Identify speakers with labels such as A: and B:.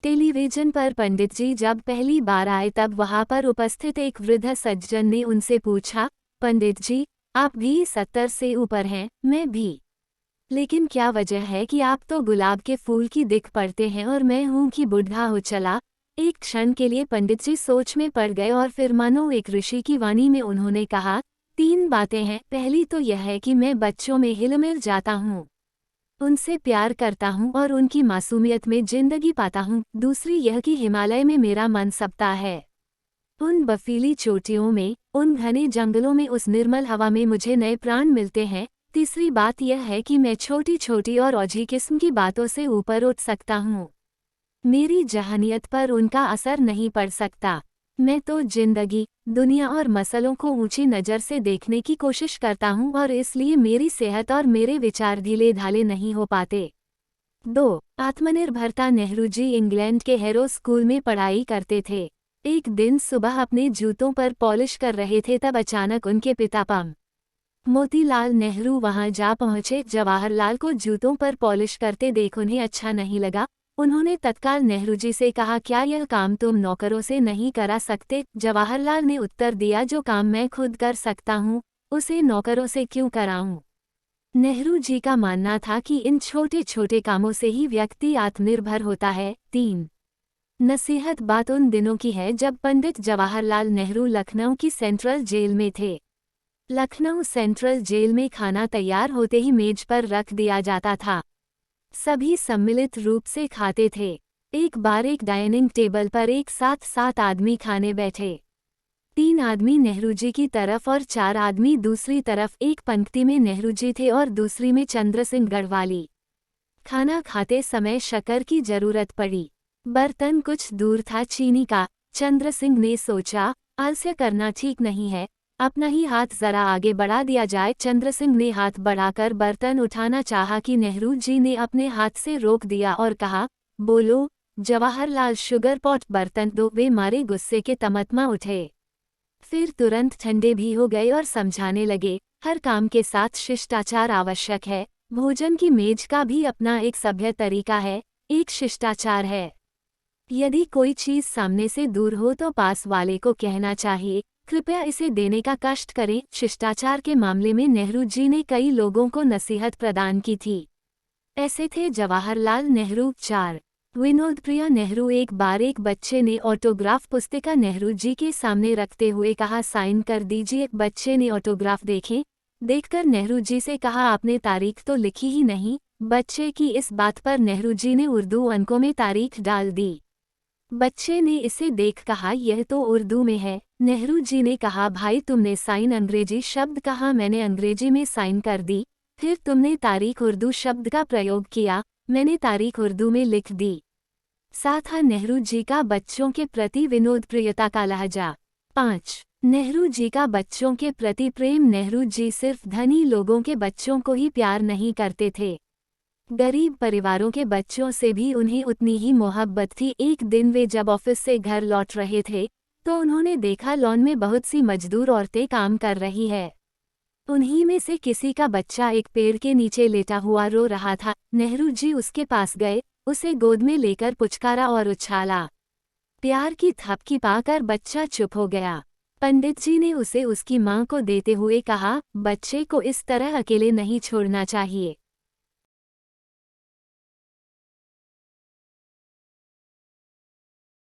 A: Television पर पंडित जी जब पहली बार आए तब वहां पर उपस्थित एक वृद्ध सज्जन ने उनसे पूछा, पंडित जी, आप भी 70 से ऊपर हैं, मैं भी। लेकिन क्या वजह है कि आप तो गुलाब के फूल की दिख पड़ते हैं और मैं हूं कि बूढ़ा हो चला। एक क्षण के लिए पंडित जी सोच में पड़ गए और फिर मानो एक ऋषि की वाणी में उन्होंने कहा, 3 बातें हैं। पहली तो यह है कि मैं बच्चों में हिलमिल जाता हूँ, उनसे प्यार करता हूँ और उनकी मासूमियत में जिंदगी पाता हूँ। दूसरी यह कि हिमालय में मेरा मन सबता है, उन बर्फीली चोटियों में, उन घने जंगलों में, उस निर्मल हवा में मुझे नए प्राण मिलते हैं। तीसरी बात यह है कि मैं छोटी छोटी और ओझी किस्म की बातों से ऊपर उठ सकता हूँ, मेरी जहनीत पर उनका असर नहीं पड़ सकता। मैं तो जिंदगी, दुनिया और मसलों को ऊंची नज़र से देखने की कोशिश करता हूँ और इसलिए मेरी सेहत और मेरे विचार ढीले ढाले नहीं हो पाते। 2. आत्मनिर्भरता। नेहरू जी इंग्लैंड के हैरो स्कूल में पढ़ाई करते थे। एक दिन सुबह अपने जूतों पर पॉलिश कर रहे थे तब अचानक उनके पिता पम मोतीलाल नेहरू वहां जा पहुंचे। जवाहरलाल को जूतों पर पॉलिश करते देख उन्हें अच्छा नहीं लगा। उन्होंने तत्काल नेहरू जी से कहा, क्या यह काम तुम नौकरों से नहीं करा सकते? जवाहरलाल ने उत्तर दिया, जो काम मैं खुद कर सकता हूँ उसे नौकरों से क्यों कराऊं? नेहरू जी का मानना था कि इन छोटे छोटे कामों से ही व्यक्ति आत्मनिर्भर होता है। 3. नसीहत। बात उन दिनों की है जब पंडित जवाहरलाल नेहरू लखनऊ की सेंट्रल जेल में थे। लखनऊ सेंट्रल जेल में खाना तैयार होते ही मेज पर रख दिया जाता था। सभी सम्मिलित रूप से खाते थे। एक बार एक डाइनिंग टेबल पर एक साथ 7 आदमी खाने बैठे। 3 आदमी नेहरू जी की तरफ और 4 आदमी दूसरी तरफ। एक पंक्ति में नेहरू जी थे और दूसरी में चंद्र सिंह गढ़वाली। खाना खाते समय शक्कर की जरूरत पड़ी। बर्तन कुछ दूर था चीनी का। चंद्र सिंह ने सोचा, आलस्य करना ठीक नहीं है, अपना ही हाथ जरा आगे बढ़ा दिया जाए। चंद्र सिंह ने हाथ बढ़ाकर बर्तन उठाना चाहा कि नेहरू जी ने अपने हाथ से रोक दिया और कहा, बोलो जवाहरलाल, शुगर पॉट बर्तन दो। वे मारे गुस्से के तमतमा उठे, फिर तुरंत ठंडे भी हो गए और समझाने लगे, हर काम के साथ शिष्टाचार आवश्यक है। भोजन की मेज का भी अपना एक सभ्य तरीका है, एक शिष्टाचार है। यदि कोई चीज सामने से दूर हो तो पास वाले को कहना चाहिए, कृपया इसे देने का कष्ट करें। शिष्टाचार के मामले में नेहरू जी ने कई लोगों को नसीहत प्रदान की थी। ऐसे थे जवाहरलाल नेहरू। 4. विनोदप्रिया नेहरू। एक बार एक बच्चे ने ऑटोग्राफ पुस्तिका नेहरू जी के सामने रखते हुए कहा, साइन कर दीजिए। बच्चे ने ऑटोग्राफ देखकर नेहरू जी से कहा, आपने तारीख तो लिखी ही नहीं। बच्चे की इस बात पर नेहरू जी ने उर्दू अंकों में तारीख डाल दी। बच्चे ने इसे देख कहा, यह तो उर्दू में है। नेहरू जी ने कहा, भाई तुमने साइन अंग्रेजी शब्द कहा, मैंने अंग्रेजी में साइन कर दी। फिर तुमने तारीख उर्दू शब्द का प्रयोग किया, मैंने तारीख उर्दू में लिख दी। साथ ही नेहरू जी का बच्चों के प्रति विनोदप्रियता का लहजा। 5. नेहरू जी का बच्चों के प्रति प्रेम। नेहरू जी सिर्फ धनी लोगों के बच्चों को ही प्यार नहीं करते थे, गरीब परिवारों के बच्चों से भी उन्हें उतनी ही मोहब्बत थी। एक दिन वे जब ऑफिस से घर लौट रहे थे तो उन्होंने देखा लॉन में बहुत सी मजदूर औरतें काम कर रही है। उन्हीं में से किसी का बच्चा एक पेड़ के नीचे लेटा हुआ रो रहा था। नेहरू जी उसके पास गए, उसे गोद में लेकर पुचकारा और उछाला। प्यार की थपकी पाकर बच्चा चुप हो गया। पंडित जी ने उसे उसकी मां को देते हुए कहा, बच्चे को इस तरह अकेले नहीं छोड़ना चाहिए।